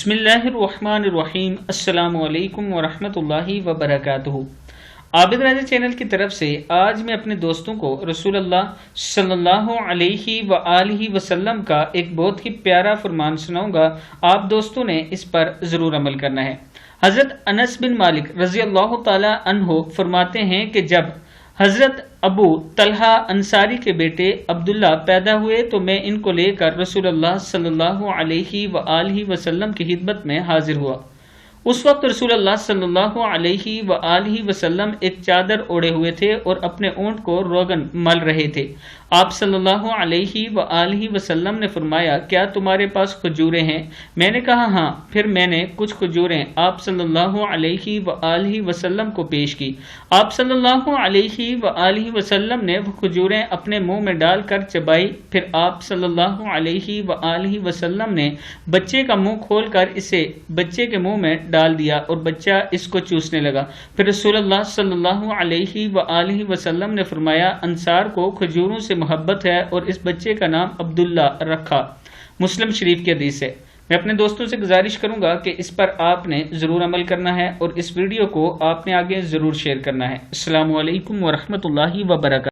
بسم اللہ الرحمن الرحیم۔ السلام علیکم ورحمۃ اللہ وبرکاتہ۔ عابد راجہ چینل کی طرف سے آج میں اپنے دوستوں کو رسول اللہ صلی اللہ علیہ وآلہ وسلم کا ایک بہت ہی پیارا فرمان سناؤں گا۔ آپ دوستوں نے اس پر ضرور عمل کرنا ہے۔ حضرت انس بن مالک رضی اللہ تعالی عنہ فرماتے ہیں کہ جب حضرت ابو طلحہ انصاری کے بیٹے عبداللہ پیدا ہوئے تو میں ان کو لے کر رسول اللہ صلی اللہ علیہ وآلہ وسلم کی خدمت میں حاضر ہوا۔ اس وقت رسول اللہ صلی اللہ علیہ وآلہ وسلم ایک چادر اوڑے ہوئے تھے اور اپنے اونٹ کو روغن مل رہے تھے۔ آپ صلی اللہ علیہ وآلہ وسلم نے فرمایا، کیا تمہارے پاس کھجوریں ہیں؟ میں نے کہا ہاں۔ پھر میں نے کچھ کھجوریں آپ صلی اللہ علیہ وآلہ وسلم کو پیش کی۔ آپ صلی اللہ علیہ وآلہ وسلم نے وہ کھجوریں اپنے منہ میں ڈال کر چبائی۔ پھر آپ صلی اللہ علیہ وآلہ وسلم نے بچے کا منہ کھول کر اسے بچے کے منہ میں ڈال دیا اور بچہ اس کو چوسنے لگا۔ پھر رسول اللہ صلی اللہ علیہ وآلہ وسلم نے فرمایا، انصار کو کھجوروں سے محبت ہے اور اس بچے کا نام عبداللہ رکھا۔ مسلم شریف کی حدیث ہے۔ میں اپنے دوستوں سے گزارش کروں گا کہ اس پر آپ نے ضرور عمل کرنا ہے اور اس ویڈیو کو آپ نے آگے ضرور شیئر کرنا ہے۔ السلام علیکم ورحمۃ اللہ وبرکاتہ۔